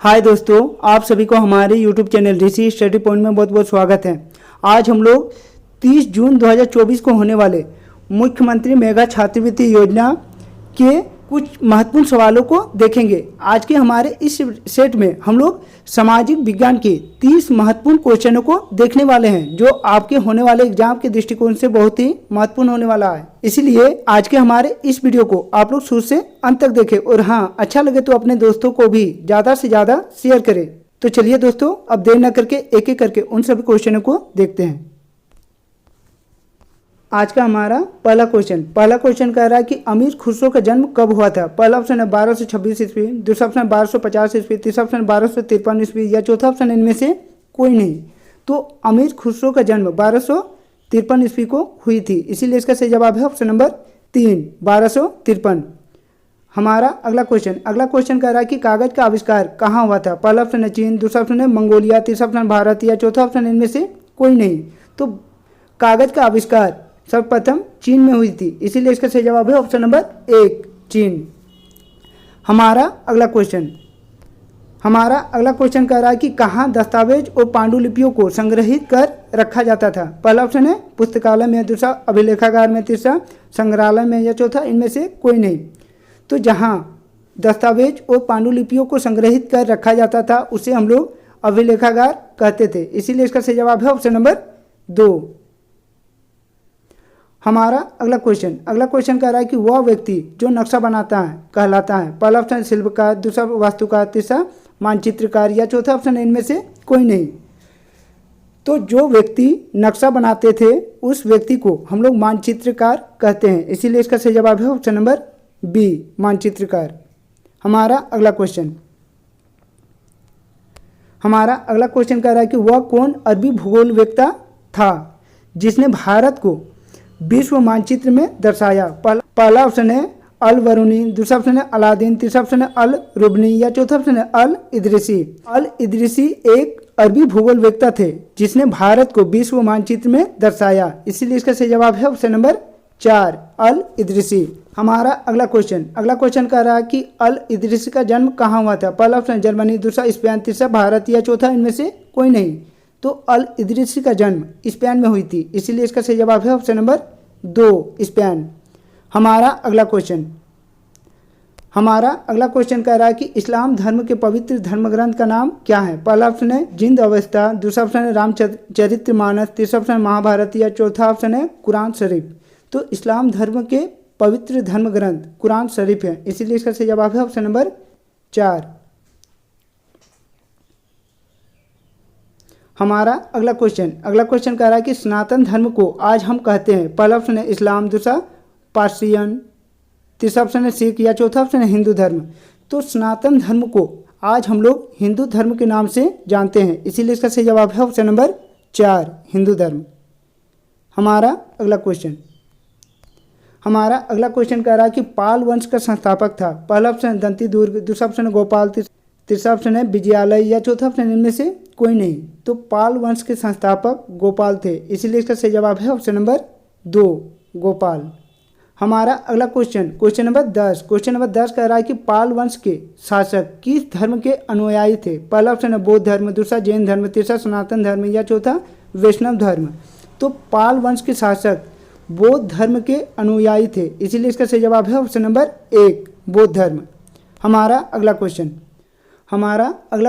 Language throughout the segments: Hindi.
हाय दोस्तों, आप सभी को हमारे यूट्यूब चैनल ऋषि स्टडी पॉइंट में बहुत बहुत स्वागत है। आज हम लोग 30 जून 2024 को होने वाले मुख्यमंत्री मेगा छात्रवृत्ति योजना के कुछ महत्वपूर्ण सवालों को देखेंगे। आज के हमारे इस सेट में हम लोग सामाजिक विज्ञान के 30 महत्वपूर्ण क्वेश्चनों को देखने वाले हैं, जो आपके होने वाले एग्जाम के दृष्टिकोण से बहुत ही महत्वपूर्ण होने वाला है। इसलिए आज के हमारे इस वीडियो को आप लोग शुरू से अंत तक देखें और हाँ, अच्छा लगे तो अपने दोस्तों को भी ज़्यादा से ज़्यादा शेयर करें। तो चलिए दोस्तों, अब देर न करके एक एक करके उन सभी क्वेश्चनों को देखते हैं। आज का हमारा पहला क्वेश्चन कह रहा है कि अमीर खुसरो का जन्म कब हुआ था। पहला ऑप्शन है 1226 ईस्वी, दूसरा ऑप्शन है 1250 ईस्वी, तीसरा ऑप्शन 1253 ईस्वी या चौथा ऑप्शन इनमें से कोई नहीं। तो अमीर खुसरो का जन्म 1253 ईस्वी को हुई थी, इसीलिए इसका सही जवाब है ऑप्शन नंबर 3, 1253। हमारा अगला क्वेश्चन कह रहा है कि कागज का आविष्कार कहाँ हुआ था। पहला ऑप्शन है चीन, दूसरा ऑप्शन है मंगोलिया, तीसरा ऑप्शन भारत या चौथा ऑप्शन इनमें से कोई नहीं। तो कागज का आविष्कार सर्वप्रथम चीन में हुई थी, इसीलिए इसका सही जवाब है ऑप्शन नंबर 1, चीन। हमारा अगला क्वेश्चन कह रहा है कि कहाँ दस्तावेज और पांडुलिपियों को संग्रहित कर रखा जाता था। पहला ऑप्शन है पुस्तकालय में, दूसरा अभिलेखागार में, तीसरा संग्रहालय में या चौथा इनमें से कोई नहीं। तो जहाँ दस्तावेज और पांडुलिपियों को संग्रहित कर रखा जाता था उसे हम लोग अभिलेखागार कहते थे, इसीलिए इसका सही जवाब है ऑप्शन नंबर 2। हमारा अगला क्वेश्चन कह रहा है कि वह व्यक्ति जो नक्शा बनाता है कहलाता है। पहला ऑप्शन शिल्पकार, दूसरा वास्तुकार, तीसरा मानचित्रकार या चौथा ऑप्शन इनमें से कोई नहीं। तो जो व्यक्ति नक्शा बनाते थे उस व्यक्ति को हम लोग मानचित्रकार कहते हैं, इसीलिए इसका सही जवाब है ऑप्शन नंबर बी, मानचित्रकार। हमारा अगला क्वेश्चन कह रहा है कि वह कौन अरबी भूगोलवेत्ता था जिसने भारत को विश्व मानचित्र में दर्शाया। पहला ऑप्शन है अल बरूनी, दूसरा ऑप्शन है अलादीन, तीसरा ऑप्शन है अल रुबनी या चौथा ऑप्शन है अल इदरीसी। अल इदरीसी एक अरबी भूगोलवेत्ता थे जिसने भारत को विश्व मानचित्र में दर्शाया, इसीलिए इसका सही जवाब है ऑप्शन नंबर 4, अल इदरीसी। हमारा अगला क्वेश्चन कह रहा है कि अल इदरीसी का जन्म कहाँ हुआ था। पहला ऑप्शन जर्मनी, दूसरा स्पेन, तीसरा भारत या चौथा इनमें से कोई नहीं। तो अल इदरीसी का जन्म स्पेन में हुई थी, इसीलिए इसका सही जवाब है ऑप्शन नंबर 2, स्पेन। हमारा अगला क्वेश्चन कह रहा है कि इस्लाम धर्म के पवित्र धर्म ग्रंथ का नाम क्या है। पहला ऑप्शन है जिंद अवस्था, दूसरा ऑप्शन है रामचरितमानस, तीसरा ऑप्शन है महाभारत या चौथा ऑप्शन है कुरान शरीफ। तो इस्लाम धर्म के पवित्र धर्म ग्रंथ कुरान शरीफ है, इसीलिए इसका सही जवाब है ऑप्शन नंबर 4। हमारा अगला क्वेश्चन कह रहा है कि सनातन धर्म को आज हम कहते हैं। पहला ऑप्शन है इस्लाम, दूसरा पारसियन, तीसरा ऑप्शन है सिख या चौथा ऑप्शन है हिंदू धर्म। तो सनातन धर्म को आज हम लोग हिंदू धर्म के नाम से जानते हैं, इसीलिए इसका सही जवाब है ऑप्शन नंबर 4, हिंदू धर्म। हमारा अगला क्वेश्चन कह रहा है कि पाल वंश का संस्थापक था। पहला ऑप्शन है दंती दुर्ग, दूसरा ऑप्शन है गोपाल, तीसरा ऑप्शन है विजयालय या चौथा ऑप्शन इनमें से कोई नहीं। तो पाल वंश के संस्थापक गोपाल थे, इसीलिए इसका सही जवाब है ऑप्शन नंबर 2, गोपाल। हमारा अगला क्वेश्चन नंबर 10 कह रहा है कि पाल वंश के शासक किस धर्म के अनुयायी थे। पहला ऑप्शन है बौद्ध धर्म, दूसरा जैन धर्म, तीसरा सनातन धर्म या चौथा वैष्णव धर्म। तो पाल वंश के शासक बौद्ध धर्म के अनुयायी थे, इसीलिए इसका सही जवाब है ऑप्शन नंबर 1, बौद्ध धर्म। हमारा अगला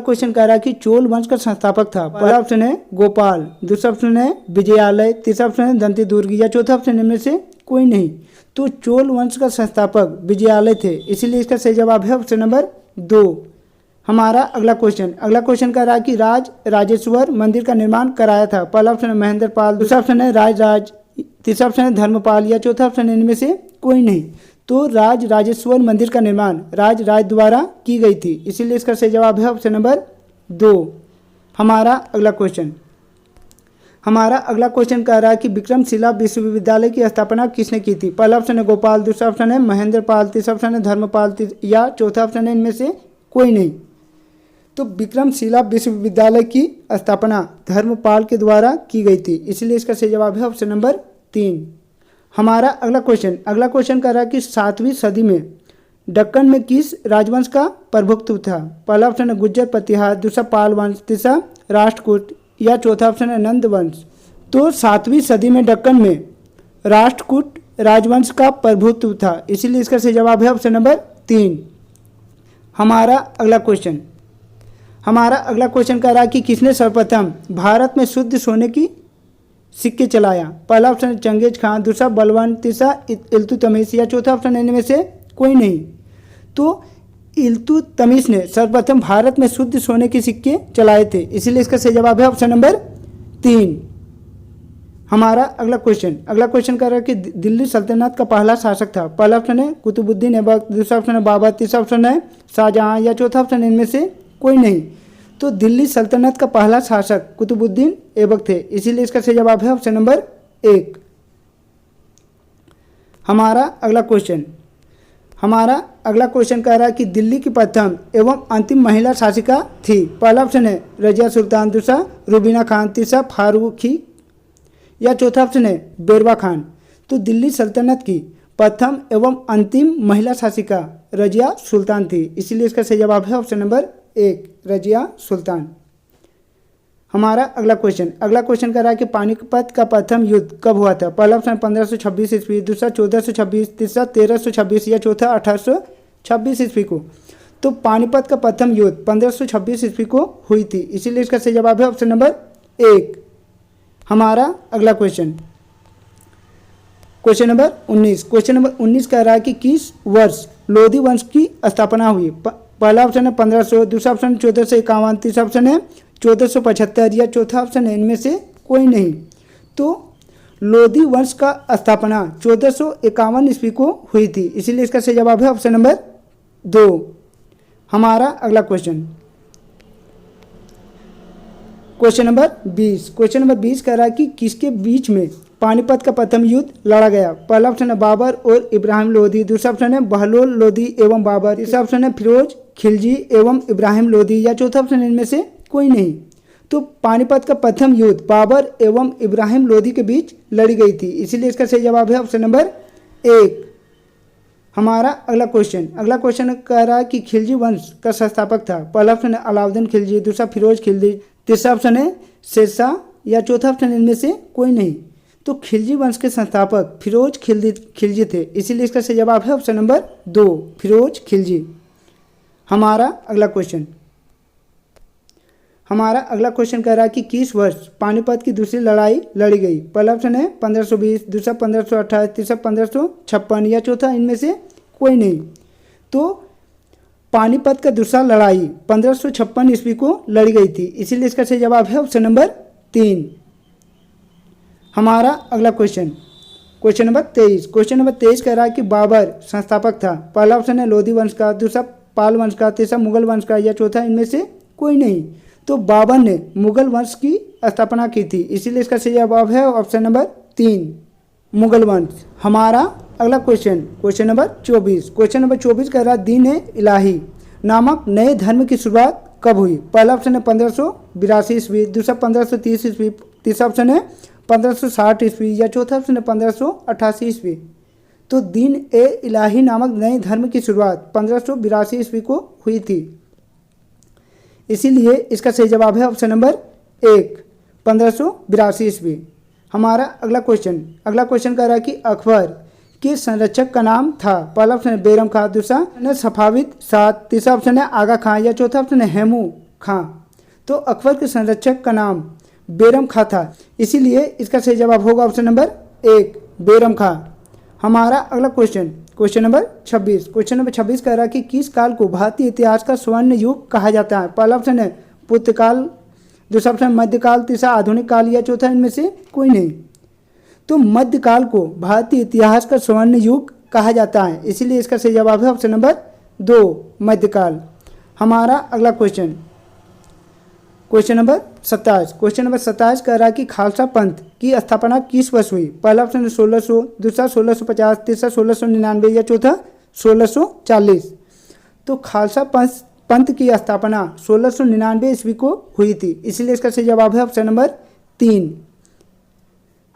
क्वेश्चन कह रहा है कि चोल वंश का संस्थापक था। पहला ऑप्शन है गोपाल, दूसरा ऑप्शन है विजयालय, तीसरा ऑप्शन है दंती दुर्ग या चौथा ऑप्शन इनमें से कोई नहीं। तो चोल वंश का संस्थापक विजयालय थे, इसीलिए इसका सही जवाब है ऑप्शन नंबर 2। हमारा अगला क्वेश्चन कह रहा है कि राजेश्वर मंदिर का निर्माण कराया था। पहला ऑप्शन है महेंद्र पाल, दूसरा ऑप्शन है राज, तीसरा ऑप्शन है धर्मपाल या चौथा ऑप्शन इनमें से कोई नहीं। तो राजेश्वर मंदिर का निर्माण राज द्वारा की गई थी, इसीलिए इसका सही जवाब है ऑप्शन नंबर 2। हमारा अगला क्वेश्चन कह रहा है कि विक्रमशिला विश्वविद्यालय की स्थापना किसने की थी। पहला ऑप्शन है गोपाल, दूसरा ऑप्शन है महेंद्र पाल, तीसरा ऑप्शन है धर्मपाल या चौथा ऑप्शन है इनमें से कोई नहीं। तो विक्रमशिला विश्वविद्यालय की स्थापना धर्मपाल के द्वारा की गई थी, इसलिए इसका सही जवाब है ऑप्शन नंबर 3। हमारा अगला क्वेश्चन कह रहा है कि 7वीं सदी में दक्कन में किस राजवंश का प्रभुत्व था? पहला ऑप्शन है गुज्जर प्रतिहार, दूसरा पाल वंश, तीसरा राष्ट्रकूट या चौथा ऑप्शन है नंद वंश। तो 7वीं सदी में दक्कन में राष्ट्रकूट राजवंश का प्रभुत्व था, इसीलिए इसका सही जवाब है ऑप्शन नंबर 3। हमारा अगला क्वेश्चन कह रहा है कि किसने सर्वप्रथम भारत में शुद्ध सोने की सिक्के चलाया? पहला ऑप्शन है चंगेज खान, दूसरा बलवान, तीसरा इल्तुतमिश या चौथा ऑप्शन है इनमें से कोई नहीं। तो इल्तुतमिश ने सर्वप्रथम भारत में शुद्ध सोने के सिक्के चलाए थे, इसीलिए इसका सही जवाब है ऑप्शन नंबर 3। हमारा अगला क्वेश्चन कह रहा है कि दिल्ली सल्तनत का पहला शासक था? पहला ऑप्शन है कुतुबुद्दीन ऐबक, दूसरा ऑप्शन है बाबर, तीसरा ऑप्शन है शाहजहां या चौथा ऑप्शन है इनमें से कोई नहीं। तो दिल्ली सल्तनत का पहला शासक कुतुबुद्दीन ऐबक थे, इसीलिए इसका सही जवाब है ऑप्शन नंबर 1। हमारा अगला क्वेश्चन कह रहा है कि दिल्ली की प्रथम एवं अंतिम महिला शासिका थी? पहला ऑप्शन है रजिया सुल्तान, दूसरा रुबीना खान, तीसरा फारूकी या चौथा ऑप्शन है बेरवा खान। तो दिल्ली सल्तनत की प्रथम एवं अंतिम महिला शासिका रजिया सुल्तान थी, इसीलिए इसका सही जवाब है ऑप्शन नंबर 1 रजिया सुल्तान। हमारा अगला क्वेश्चन कह रहा है कि पानीपत का प्रथम युद्ध कब हुआ था? पहला ऑप्शन 1526 ईस्वी, दूसरा 1426, तीसरा 1326 या चौथा 1826 ईस्वी को। तो पानीपत का प्रथम युद्ध 1526 ईस्वी को हुई थी, इसीलिए इसका सही जवाब है ऑप्शन नंबर 1। हमारा अगला क्वेश्चन नंबर 19 कह रहा है कि किस वर्ष लोधी वंश की स्थापना हुई? पहला ऑप्शन है 1500, दूसरा ऑप्शन 1451, तीसरा ऑप्शन है 1475 या चौथा ऑप्शन है इनमें से कोई नहीं। तो लोधी वंश का स्थापना 1451 ईस्वी को हुई थी, इसीलिए इसका सही जवाब है ऑप्शन नंबर 2। हमारा अगला क्वेश्चन नंबर 20 कह रहा है कि किसके बीच में पानीपत का प्रथम युद्ध लड़ा गया? पहला ऑप्शन है बाबर और इब्राहिम लोधी, दूसरा ऑप्शन है बहलोल लोधी एवं बाबर, तीसरा ऑप्शन है फिरोज खिलजी एवं इब्राहिम लोधी या चौथा ऑप्शन इनमें से कोई नहीं। तो पानीपत का प्रथम युद्ध बाबर एवं इब्राहिम लोधी के बीच लड़ी गई थी, इसीलिए इसका सही जवाब है ऑप्शन नंबर 1। हमारा अगला क्वेश्चन कह रहा है कि खिलजी वंश का संस्थापक था? पहला ऑप्शन है अलाउद्दीन खिलजी, दूसरा फिरोज खिलजी, तीसरा ऑप्शन है शेरशाह या चौथा ऑप्शन इनमें से कोई नहीं। तो खिलजी वंश के संस्थापक फिरोज खिलजी थे, इसीलिए इसका सही जवाब है ऑप्शन नंबर 2 फिरोज खिलजी। हमारा अगला क्वेश्चन कह रहा है कि किस वर्ष पानीपत की दूसरी लड़ाई लड़ी गई? पहला ऑप्शन है 1520, दूसरा 1528, तीसरा 1556 या चौथा इनमें से कोई नहीं। तो पानीपत का दूसरा लड़ाई 1556 ईस्वी को लड़ी गई थी, इसीलिए इसका सही जवाब है ऑप्शन नंबर 3। हमारा अगला क्वेश्चन नंबर 23 कह रहा है कि बाबर संस्थापक था? पहला ऑप्शन है लोधी वंश का, दूसरा पाल वंश का, तीसरा मुगल वंश का या चौथा इनमें से कोई नहीं। तो बाबर ने मुगल वंश की स्थापना की थी, इसीलिए इसका सही जवाब है ऑप्शन नंबर 3 मुगल वंश। हमारा अगला क्वेश्चन नंबर 24 कह रहा है दीन इलाही नामक नए धर्म की शुरुआत कब हुई? पहला ऑप्शन है 1582 ईस्वी, दूसरा 1530 ईस्वी, तीसरा ऑप्शन है 1560 ईस्वी या चौथा ऑप्शन है 1588 ईस्वी। तो दीन इलाही नामक नए धर्म की शुरुआत 1582 ईस्वी को हुई थी, इसीलिए इसका सही जवाब है ऑप्शन नंबर 1 1582 ईस्वी। हमारा अगला क्वेश्चन कह रहा है कि अकबर के संरक्षक का नाम था? पहला ऑप्शन है बैरम खां, दूसरा है सफाविद शाह, तीसरा ऑप्शन है आगा खां या चौथा ऑप्शन है हेमू खां। तो अकबर के संरक्षक का नाम बैरम खां था, इसीलिए इसका सही जवाब होगा ऑप्शन नंबर 1 बैरम खां। हमारा अगला क्वेश्चन नंबर 26 कह रहा है कि किस काल को भारतीय इतिहास का स्वर्ण युग कहा जाता है? पहला ऑप्शन है पुर्तकाल, दूसरा ऑप्शन मध्यकाल, तीसरा आधुनिक काल या चौथा इनमें से कोई नहीं। तो मध्यकाल को भारतीय इतिहास का स्वर्ण युग कहा जाता है, इसीलिए इसका सही जवाब है ऑप्शन नंबर 2 मध्यकाल। हमारा अगला क्वेश्चन नंबर 27 कह रहा है कि खालसा पंथ की स्थापना किस वर्ष हुई? पहला ऑप्शन है 1600, दूसरा 1650, तीसरा 1699 या चौथा 1640। तो खालसा पंथ की स्थापना 1699 ईस्वी को हुई थी, इसीलिए इसका सही जवाब है ऑप्शन नंबर 3।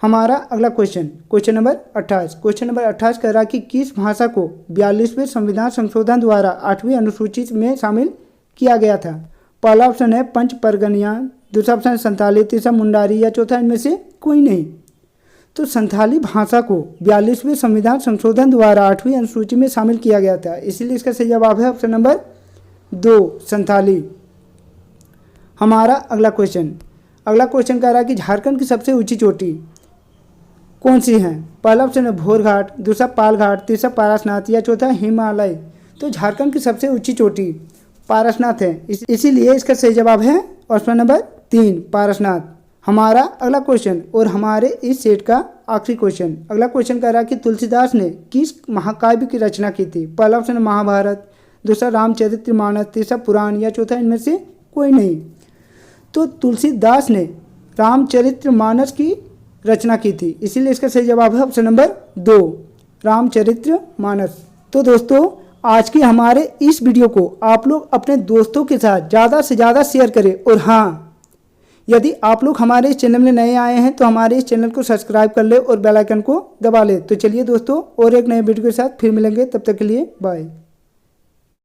हमारा अगला क्वेश्चन नंबर 28। क्वेश्चन नंबर 28 कह रहा कि किस भाषा को 42वें संविधान संशोधन द्वारा 8वीं अनुसूची में शामिल किया गया था? पहला ऑप्शन है पंच परगनिया, दूसरा ऑप्शन है संथाली, तीसरा मुंडारी या चौथा इनमें से कोई नहीं। तो संथाली भाषा को 42वें संविधान संशोधन द्वारा 8वीं अनुसूची में शामिल किया गया था, इसीलिए इसका सही जवाब है ऑप्शन नंबर 2 संथाली। हमारा अगला क्वेश्चन कह रहा है कि झारखंड की सबसे ऊंची चोटी कौन सी है? पहला ऑप्शन है भोर घाट, दूसरा पाल घाट, तीसरा पारसनाथ या चौथा हिमालय। तो झारखंड की सबसे ऊंची चोटी पारसनाथ है, इसीलिए इसका सही जवाब है ऑप्शन नंबर 3 पारसनाथ। हमारा अगला क्वेश्चन और हमारे इस सेट का आखिरी क्वेश्चन। अगला क्वेश्चन कह रहा है कि तुलसीदास ने किस महाकाव्य की रचना की थी? पहला ऑप्शन है महाभारत, दूसरा रामचरितमानस, तीसरा पुराण या चौथा इनमें से कोई नहीं। तो तुलसीदास ने रामचरितमानस की रचना की थी, इसीलिए इसका सही जवाब है ऑप्शन नंबर 2 रामचरितमानस। तो दोस्तों आज के हमारे इस वीडियो को आप लोग अपने दोस्तों के साथ ज़्यादा से ज़्यादा शेयर करें, और हाँ यदि आप लोग हमारे इस चैनल में नए आए हैं तो हमारे इस चैनल को सब्सक्राइब कर ले और बेल आइकन को दबा ले। तो चलिए दोस्तों और एक नए वीडियो के साथ फिर मिलेंगे, तब तक के लिए बाय।